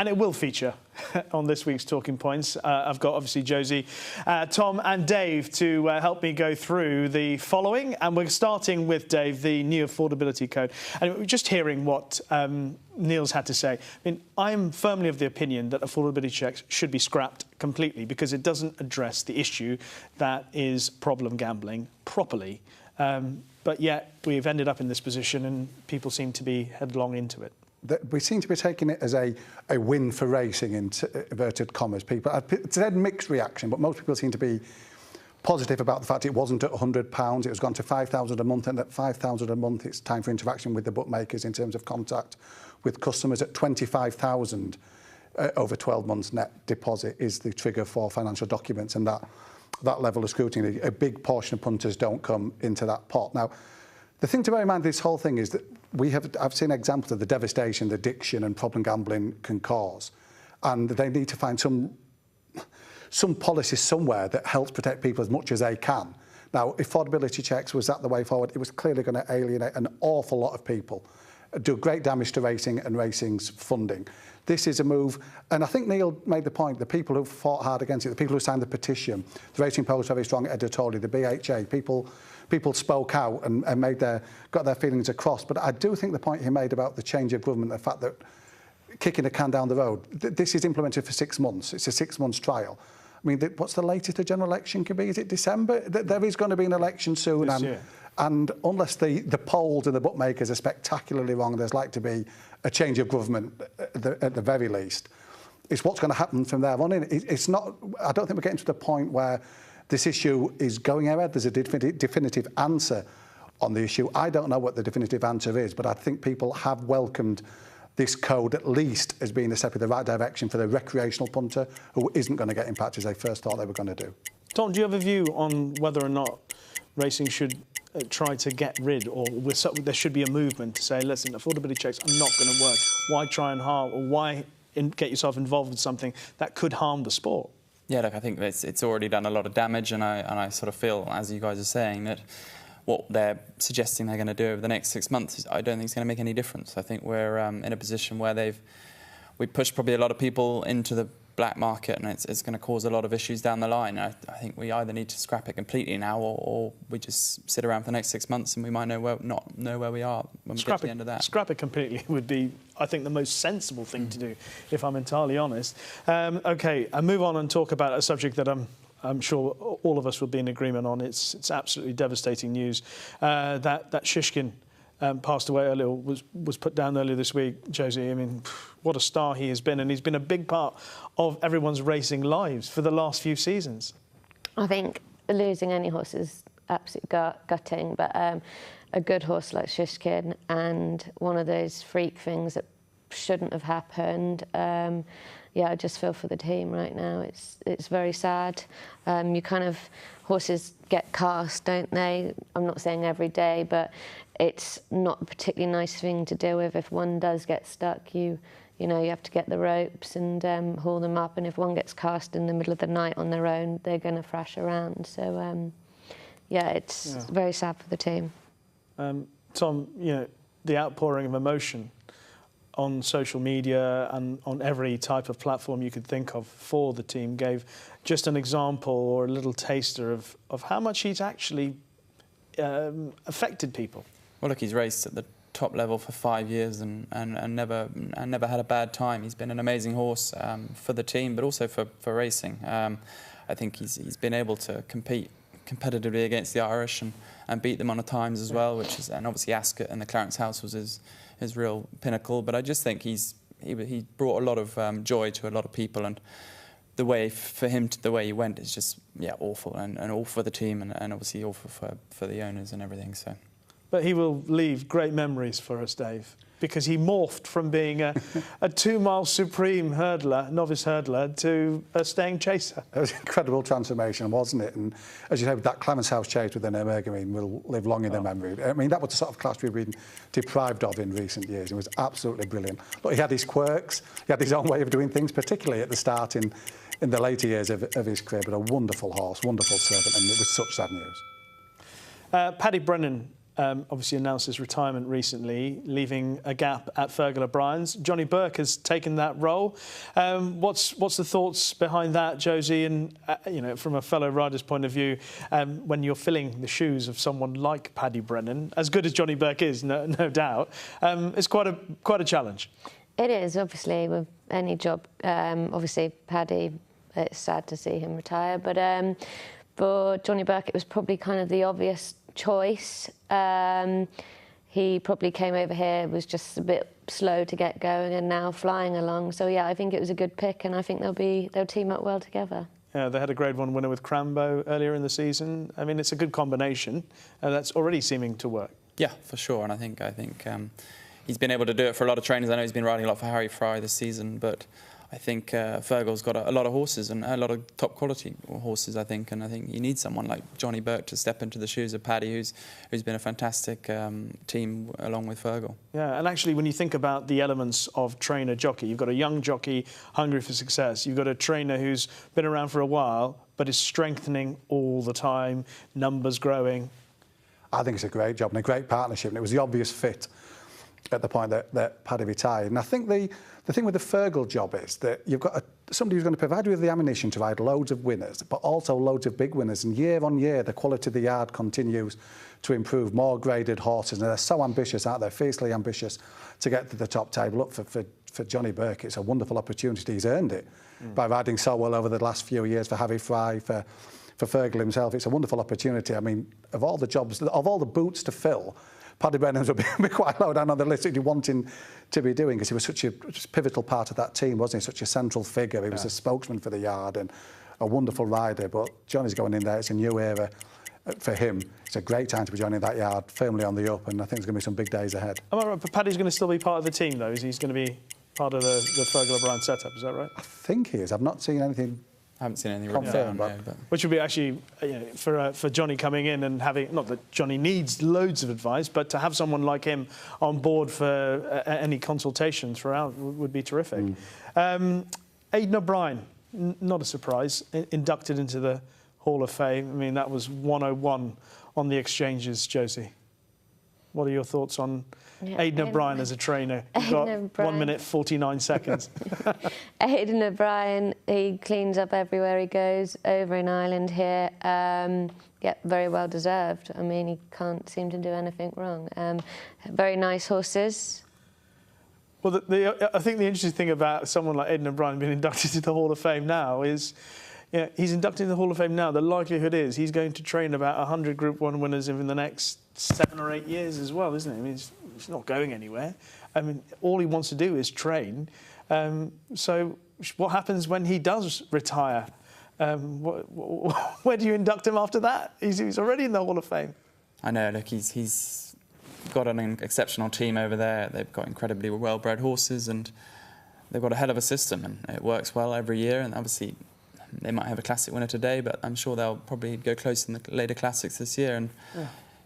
and it will feature on this week's Talking Points. I've got, obviously, Josie, Tom and Dave to help me go through the following. And we're starting with, Dave, the new affordability code. And we're just hearing what Neil's had to say. I mean, I'm firmly of the opinion that affordability checks should be scrapped completely because it doesn't address the issue that is problem gambling properly. But yet we've ended up in this position and people seem to be headlong into it. We seem to be taking it as a win for racing, in inverted commas. People, it's a mixed reaction, but most people seem to be positive about the fact it wasn't at £100, it was gone to £5,000 a month, and at £5,000 a month it's time for interaction with the bookmakers in terms of contact with customers. At £25,000 over 12 months net deposit is the trigger for financial documents, and that level of scrutiny, a big portion of punters don't come into that pot. Now, the thing to bear in mind with this whole thing is that I've seen examples of the devastation that addiction and problem gambling can cause, and they need to find some policy somewhere that helps protect people as much as they can. Now, affordability checks, was that the way forward? It was clearly going to alienate an awful lot of people, do great damage to racing and racing's funding. This is a move, and I think Neil made the point, the people who fought hard against it, the people who signed the petition, the Racing Post very strong editorially, the BHA, people spoke out and got their feelings across. But I do think the point he made about the change of government, the fact that kicking a can down the road, this is implemented for 6 months. It's a 6 months trial. I mean, what's the latest a general election can be? Is it December? There is going to be an election soon. And unless the polls and the bookmakers are spectacularly wrong, there's like to be a change of government at the very least. It's what's going to happen from there on in. It's not. I don't think we're getting to the point where this issue is going ahead. There's a definitive answer on the issue. I don't know what the definitive answer is, but I think people have welcomed this code at least as being a step in the right direction for the recreational punter who isn't going to get impacted as they first thought they were going to do. Tom, do you have a view on whether or not racing should try to get rid, or there should be a movement to say, listen, affordability checks are not going to work. Why try and harm, or why get yourself involved in something that could harm the sport? Yeah, look, I think it's already done a lot of damage, and I sort of feel, as you guys are saying, that what they're suggesting they're going to do over the next 6 months, I don't think it's going to make any difference. I think we're in a position where we pushed probably a lot of people into the black market, and it's going to cause a lot of issues down the line. I think we either need to scrap it completely now, or we just sit around for the next 6 months and we might not know where we are when we get to the end of that. Scrap it completely would be, I think, the most sensible thing to do, if I'm entirely honest. OK, I'll move on and talk about a subject that I'm sure all of us will be in agreement on. It's absolutely devastating news that Shishkin passed away earlier, was put down earlier this week. Josie, I mean, what a star he has been, and he's been a big part of everyone's racing lives for the last few seasons. I think losing any horse is absolutely gutting, but a good horse like Shishkin and one of those freak things that shouldn't have happened. Yeah, I just feel for the team right now. It's very sad. Horses get cast, don't they? I'm not saying every day, but it's not a particularly nice thing to deal with. If one does get stuck, you have to get the ropes and haul them up. And if one gets cast in the middle of the night on their own, they're going to thrash around. So, it's very sad for the team. Tom, the outpouring of emotion on social media and on every type of platform you could think of for the team gave just an example or a little taster of how much he's actually affected people. Well, look, he's raced at the top level for 5 years and never had a bad time. He's been an amazing horse for the team, but also for racing. I think he's been able to compete competitively against the Irish and beat them on the times as well, and obviously Ascot and the Clarence House was his real pinnacle. But I just think he brought a lot of joy to a lot of people, and the way he went is just awful, and all for the team and obviously all for the owners and everything. So. But he will leave great memories for us, Dave, because he morphed from being a 2 mile supreme hurdler, novice hurdler, to a staying chaser. It was an incredible transformation, wasn't it? And as you know, that Clarence House chase with the Nürburgring will live long in the memory. I mean, that was the sort of class we've been deprived of in recent years. It was absolutely brilliant. But he had his quirks, he had his own way of doing things, particularly at the start in the later years of his career. But a wonderful horse, wonderful servant, and it was such sad news. Paddy Brennan obviously announced his retirement recently, leaving a gap at Fergal O'Brien's. Johnny Burke has taken that role. What's the thoughts behind that, Josie? And you know, from a fellow rider's point of view, when you're filling the shoes of someone like Paddy Brennan, as good as Johnny Burke is, no doubt, it's quite a challenge. It is, obviously, with any job. Obviously, Paddy, it's sad to see him retire, but for Johnny Burke, it was probably kind of the obvious choice. He probably came over here, was just a bit slow to get going, and now flying along. So yeah, I think it was a good pick, and I think they'll team up well together. Yeah, they had a Grade 1 winner with Crambo earlier in the season. I mean, it's a good combination, and that's already seeming to work. Yeah, for sure. And I think he's been able to do it for a lot of trainers. I know he's been riding a lot for Harry Fry this season, but I think Fergal's got a lot of horses and a lot of top quality horses, I think, and I think you need someone like Johnny Burke to step into the shoes of Paddy, who's been a fantastic team along with Fergal. Yeah, and actually when you think about the elements of trainer-jockey, you've got a young jockey hungry for success, you've got a trainer who's been around for a while but is strengthening all the time, numbers growing. I think it's a great job and a great partnership, and it was the obvious fit at the point that Paddy retired. And I think the thing with the Fergal job is that you've got somebody who's going to provide you with the ammunition to ride loads of winners, but also loads of big winners. And year on year, the quality of the yard continues to improve. More graded horses, and they're so ambitious, aren't they? Fiercely ambitious to get to the top table. Look, for Johnny Burke, it's a wonderful opportunity. He's earned it by riding so well over the last few years for Harry Fry, for Fergal himself. It's a wonderful opportunity. I mean, of all the jobs, of all the boots to fill, Paddy Brennan would be quite low down on the list that you wanting to be doing, because he was such a pivotal part of that team, wasn't he? Such a central figure. He was a spokesman for the yard and a wonderful rider. But Johnny's going in there. It's a new era for him. It's a great time to be joining that yard, firmly on the up, and I think there's going to be some big days ahead. Am I right? But Paddy's going to still be part of the team, though? He's going to be part of the Fergal O'Brien setup, is that right? I think he is. I've not seen anything. I haven't seen anything confirmed, but which would be actually, you know, for Johnny coming in and having, not that Johnny needs loads of advice, but to have someone like him on board for any consultation throughout would be terrific. Aidan O'Brien, not a surprise, inducted into the Hall of Fame. I mean, that was 101 on the exchanges, Josie. What are your thoughts on Aidan O'Brien as a trainer? You've got 1 minute 49 seconds. Aidan O'Brien, he cleans up everywhere he goes, over in Ireland here. Yeah, very well deserved. I mean, he can't seem to do anything wrong. Very nice horses. Well, I think the interesting thing about someone like Aidan O'Brien being inducted into the Hall of Fame now is, yeah, he's inducted into the Hall of Fame now. The likelihood is he's going to train about 100 Group 1 winners in the next 7 or 8 years as well, isn't it? I mean, he's not going anywhere. I mean, all he wants to do is train. So what happens when he does retire? Where do you induct him after that? He's already in the Hall of Fame. I know, look, he's got an exceptional team over there. They've got incredibly well-bred horses, and they've got a hell of a system, and it works well every year. And obviously, they might have a classic winner today, but I'm sure they'll probably go close in the later classics this year. And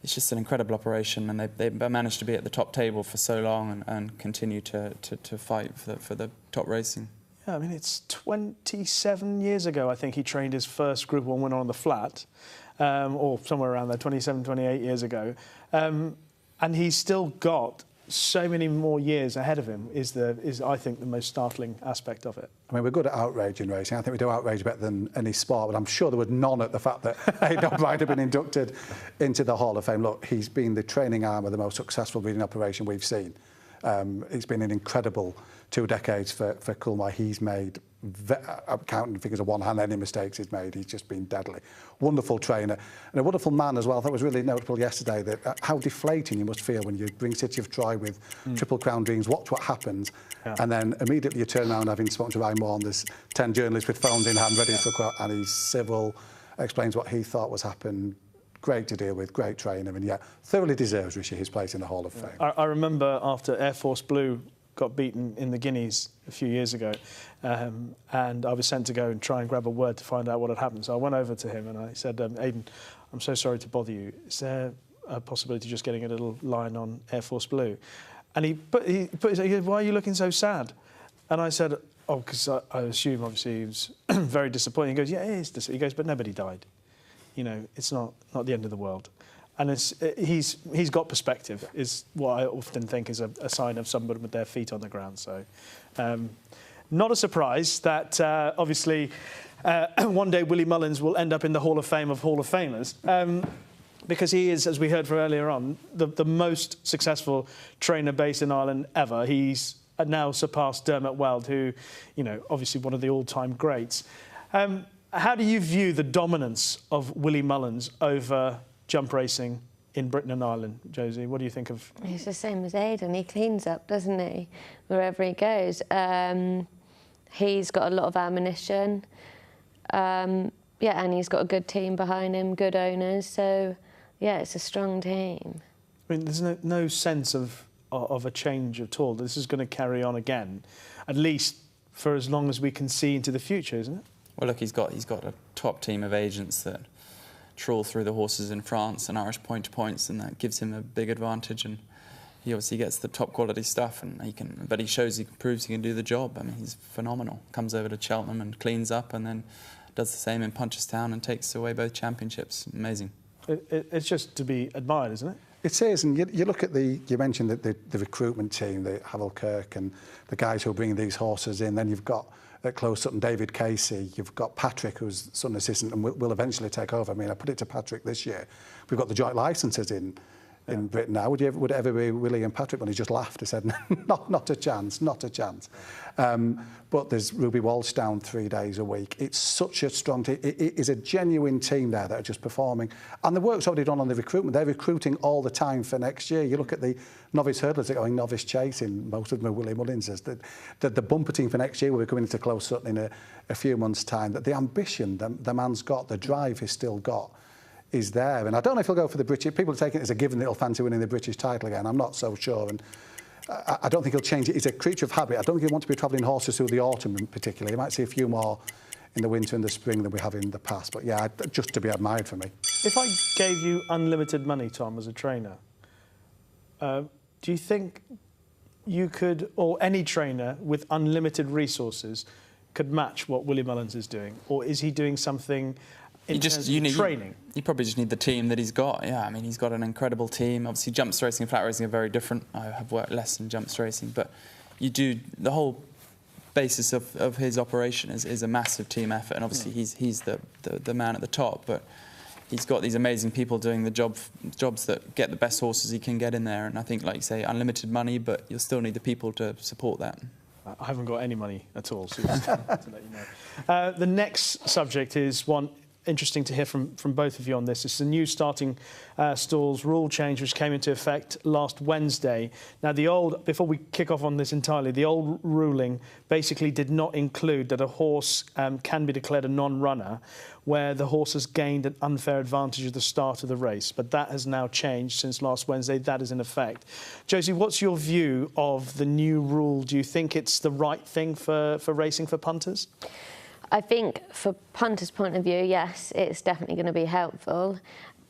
it's just an incredible operation, and they've managed to be at the top table for so long and continue to fight for the top racing. Yeah, I mean, it's 27 years ago, I think, he trained his first Group 1 winner on the flat, or somewhere around there, 27, 28 years ago. And he's still got so many more years ahead of him is I think, the most startling aspect of it. I mean, we're good at outrage in racing. I think we do outrage better than any sport, but I'm sure there was none at the fact that Aidan O'Brien had been inducted into the Hall of Fame. Look, he's been the training arm of the most successful breeding operation we've seen. It's been an incredible 2 decades for Coolmore. He's made, I'm counting figures of one hand, any mistakes he's made. He's just been deadly. Wonderful trainer and a wonderful man as well. That was really notable yesterday, that how deflating you must feel when you bring City of Troy with Triple Crown Dreams, watch what happens, and then immediately you turn around having spoken to Ryan Moore, and there's 10 journalists with phones in hand ready for a quote, and he's civil, explains what he thought was happened. Great to deal with, great trainer, and yeah, thoroughly deserves, Rishi, his place in the Hall of Fame. I remember after Air Force Blue got beaten in the Guineas a few years ago, and I was sent to go and try and grab a word to find out what had happened. So I went over to him and I said, Aidan, I'm so sorry to bother you. Is there a possibility of just getting a little line on Air Force Blue? And he put his hand, why are you looking so sad? And I said, oh, because I assume, obviously, he was very disappointed. He goes, yeah, it is. He goes, but nobody died. You know, it's not the end of the world. And he's got perspective, is what I often think is a sign of somebody with their feet on the ground. So, not a surprise that obviously one day Willie Mullins will end up in the Hall of Fame of Hall of Famers. Because he is, as we heard from earlier on, the most successful trainer based in Ireland ever. He's now surpassed Dermot Weld, who, you know, obviously one of the all-time greats. How do you view the dominance of Willie Mullins over jump racing in Britain and Ireland, Josie? What do you think of? He's the same as Aidan. He cleans up, doesn't he, wherever he goes. He's got a lot of ammunition. Yeah, and he's got a good team behind him, good owners. So, yeah, it's a strong team. I mean, there's no sense of a change at all. This is going to carry on again, at least for as long as we can see into the future, isn't it? Well, look, he's got a top team of agents that trawl through the horses in France and Irish point to points, and that gives him a big advantage. And he obviously gets the top quality stuff, and but he proves he can do the job. I mean, he's phenomenal. Comes over to Cheltenham and cleans up, and then does the same in Punchestown and takes away both championships. Amazing. It's just to be admired, isn't it? It is, and you look at you mentioned the recruitment team, the Havel Kirk and the guys who are bringing these horses in. Then you've got at Close Sutton, David Casey. You've got Patrick, who's Sutton assistant and will eventually take over. I mean, I put it to Patrick this year. We've got the joint licences in Britain now. Would it ever be Willie and Patrick? When he just laughed, he said, not a chance, not a chance. But there's Ruby Walsh down 3 days a week. It's such a strong team. It is a genuine team there that are just performing. And the work's already done on the recruitment. They're recruiting all the time for next year. You look at the novice hurdlers that are going novice chasing. Most of them are Willie Mullins. The bumper team for next year will be coming into Close Sutton in a few months' time. That the ambition the man's got, the drive he's still got, is there. And I don't know if he'll go for the British. People are taking it as a given that he'll fancy winning the British title again. I'm not so sure. And I don't think he'll change it. He's a creature of habit. I don't think he'll want to be travelling horses through the autumn particularly. You might see a few more in the winter and the spring than we have in the past. But yeah, just to be admired for me. If I gave you unlimited money, Tom, as a trainer, do you think you could, or any trainer with unlimited resources, could match what Willie Mullins is doing? Or is he doing something in terms of training? You probably just need the team that he's got. Yeah, I mean, he's got an incredible team. Obviously, jumps racing and flat racing are very different. I have worked less in jumps racing, but you do the whole basis of his operation is a massive team effort, and obviously he's the man at the top. But he's got these amazing people doing the jobs that get the best horses he can get in there. And I think, like you say, unlimited money, but you'll still need the people to support that. I haven't got any money at all, so just to let you know. The next subject is one interesting to hear from both of you on this. It's the new starting stalls rule change which came into effect last Wednesday. Now, before we kick off on this entirely, the old ruling basically did not include that a horse can be declared a non-runner where the horse has gained an unfair advantage at the start of the race. But that has now changed since last Wednesday. That is in effect. Josie, what's your view of the new rule? Do you think it's the right thing for racing for punters? I think for punters' point of view, yes, it's definitely going to be helpful.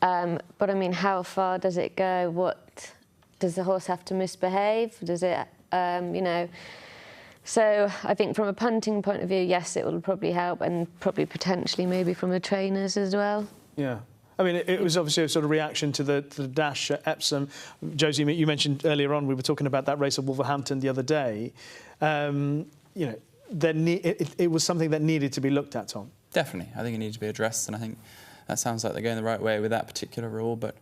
But I mean, how far does it go? What does the horse have to misbehave? Does it, you know? So I think from a punting point of view, yes, it will probably help, and probably potentially maybe from the trainers as well. Yeah. I mean, it was obviously a sort of reaction to the dash at Epsom. Josie, you mentioned earlier on, we were talking about that race at Wolverhampton the other day. You know, it was something that needed to be looked at, Tom. Definitely. I think it needs to be addressed, and I think that sounds like they're going the right way with that particular rule, but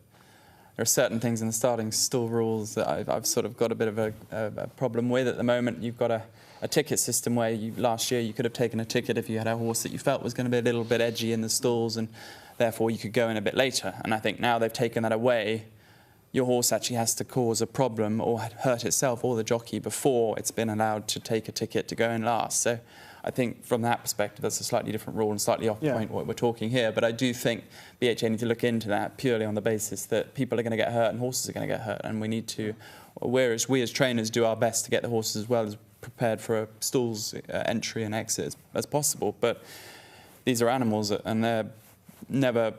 there are certain things in the starting stall rules that I've sort of got a bit of a problem with at the moment. You've got a ticket system where last year you could have taken a ticket if you had a horse that you felt was going to be a little bit edgy in the stalls, and therefore you could go in a bit later. And I think now they've taken that away. Your horse actually has to cause a problem or hurt itself or the jockey before it's been allowed to take a ticket to go in last. So I think from that perspective, that's a slightly different rule and slightly off point what we're talking here. But I do think BHA need to look into that purely on the basis that people are going to get hurt and horses are going to get hurt. And we need to, whereas we as trainers do our best to get the horses as well as prepared for a stalls entry and exit as possible. But these are animals and they never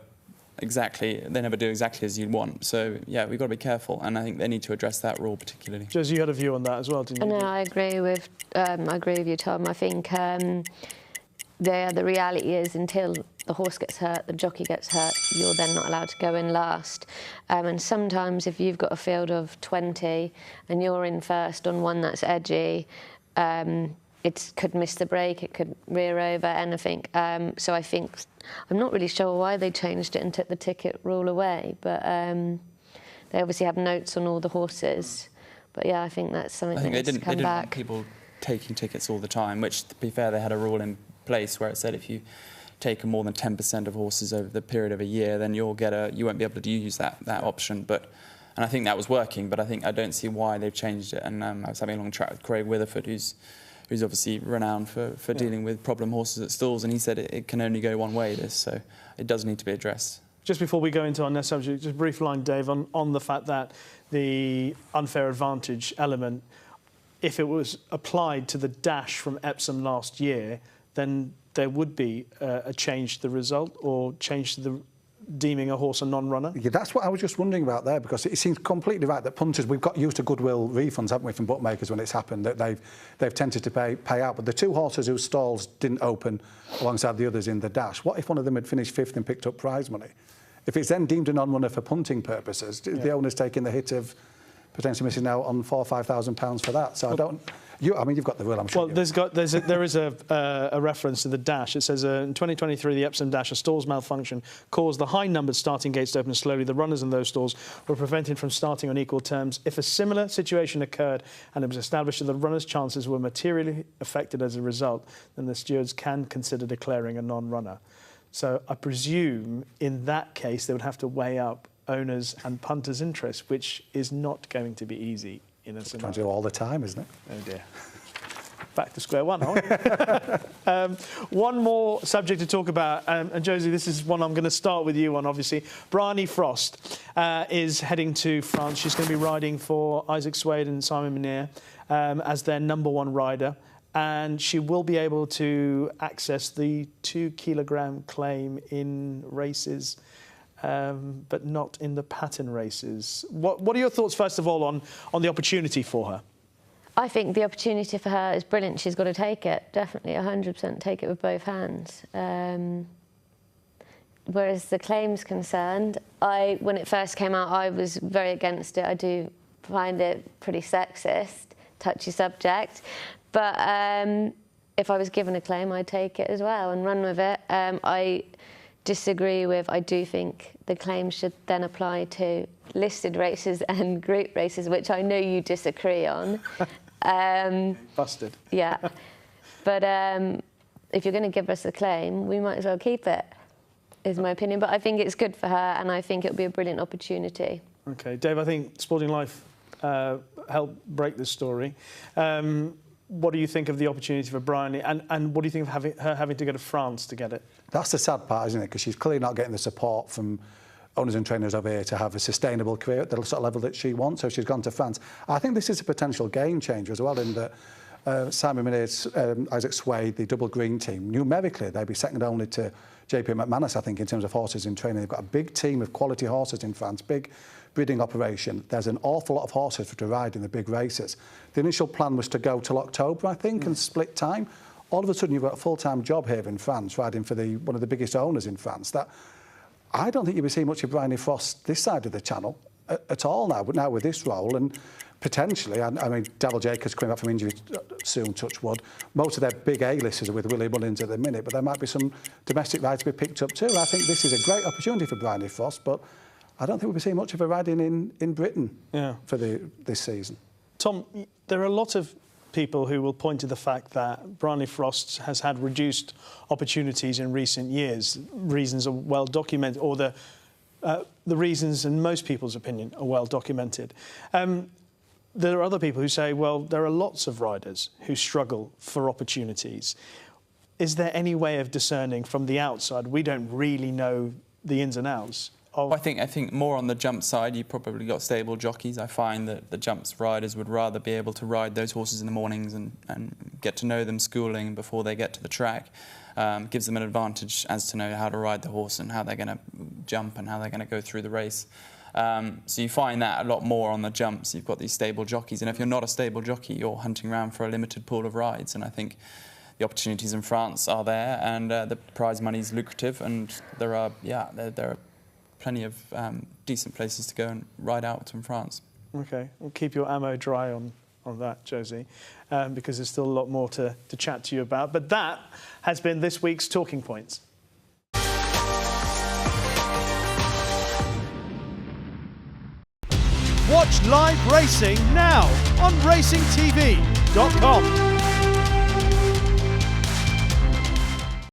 do exactly as you'd want. So, yeah, we've got to be careful, and I think they need to address that rule particularly. Josie, you had a view on that as well, didn't you? No, I agree with you, Tom. I think the reality is, until the horse gets hurt, the jockey gets hurt, you're then not allowed to go in last. And sometimes if you've got a field of 20 and you're in first on one that's edgy, it could miss the break, it could rear over, anything. So I think, I'm not really sure why they changed it and took the ticket rule away, but they obviously have notes on all the horses. But yeah, I think that's something that needs to come back. They didn't want people taking tickets all the time, which, to be fair, they had a rule in place where it said if you take more than 10% of horses over the period of a year, then you won't be able to use that option. And I think that was working, but I don't see why they've changed it. And I was having a long chat with Craig Witherford, who's obviously renowned for dealing with problem horses at stalls, and he said it can only go one way, this, so it does need to be addressed. Just before we go into our next subject, just a brief line, Dave, on the fact that the unfair advantage element, if it was applied to the dash from Epsom last year, then there would be a change to the result or change to the deeming a horse a non-runner? Yeah, that's what I was just wondering about there, because it seems completely right that punters, we've got used to goodwill refunds, haven't we, from bookmakers when it's happened, that they've tended to pay out. But the two horses whose stalls didn't open alongside the others in the dash, what if one of them had finished fifth and picked up prize money? If it's then deemed a non-runner for punting purposes, the owner's taking the hit of potentially missing out on £4,000 or £5,000 for that. So well, you've got the rule, I'm sure. Well, there is a reference to the dash. It says, in 2023, the Epsom dash, a stall's malfunction caused the high-numbered starting gates to open slowly. The runners in those stalls were prevented from starting on equal terms. If a similar situation occurred and it was established that the runners' chances were materially affected as a result, then the stewards can consider declaring a non-runner. So I presume in that case they would have to weigh up owners' and punters' interests, which is not going to be easy in a scenario. Trying to do all the time, isn't it? Oh dear. Back to square one, aren't we? One more subject to talk about, and Josie, this is one I'm going to start with you on, obviously. Bryony Frost is heading to France. She's going to be riding for Isaac Souede and Simon Munir as their #1 rider, and she will be able to access the 2-kilogram claim in races, but not in the pattern races. What are your thoughts, first of all, on the opportunity for her? I think the opportunity for her is brilliant. She's got to take it, definitely, 100% take it with both hands. Whereas the claim's concerned, when it first came out, I was very against it. I do find it pretty sexist, touchy subject. But if I was given a claim, I'd take it as well and run with it. I disagree with, I do think the claim should then apply to listed races and group races, which I know you disagree on. Busted. Yeah. But if you're going to give us a claim, we might as well keep it, is my opinion. But I think it's good for her, and I think it'll be a brilliant opportunity. OK. Dave, I think Sporting Life helped break this story. What do you think of the opportunity for Bryony, and what do you think of her having to go to France to get it? That's the sad part, isn't it? Because she's clearly not getting the support from owners and trainers over here to have a sustainable career at the sort of level that she wants, so she's gone to France. I think this is a potential game changer as well, in that Simon Munir's Isaac Souede, the double green team, numerically they'd be second only to JP McManus, I think, in terms of horses in training. They've got a big team of quality horses in France, big breeding operation. There's an awful lot of horses to ride in the big races. The initial plan was to go till October, I think, and split time. All of a sudden, you've got a full-time job here in France, riding for one of the biggest owners in France. That I don't think you'll be seeing much of Bryony Frost this side of the channel at all now, but now with this role, and potentially, I mean, Davil Jacobs coming back from injury soon, touch wood. Most of their big A-listers are with Willie Mullins at the minute, but there might be some domestic rides to be picked up too. I think this is a great opportunity for Bryony Frost, but I don't think we'll be seeing much of her riding in Britain for this season. Tom, there are a lot of people who will point to the fact that Bryony Frost has had reduced opportunities in recent years. Reasons are well documented, or the reasons, in most people's opinion, are well documented. There are other people who say, well, there are lots of riders who struggle for opportunities. Is there any way of discerning from the outside? We don't really know the ins and outs. I think more on the jump side, you've probably got stable jockeys. I find that the jumps riders would rather be able to ride those horses in the mornings and get to know them schooling before they get to the track. Gives them an advantage as to know how to ride the horse and how they're going to jump and how they're going to go through the race. So you find that a lot more on the jumps. You've got these stable jockeys, and if you're not a stable jockey, you're hunting around for a limited pool of rides. And I think the opportunities in France are there, and the prize money is lucrative, and there are plenty of decent places to go and ride out in France. Okay, well, keep your ammo dry on that, Josie, because there's still a lot more to chat to you about. But that has been this week's Talking Points. Watch live racing now on racingtv.com.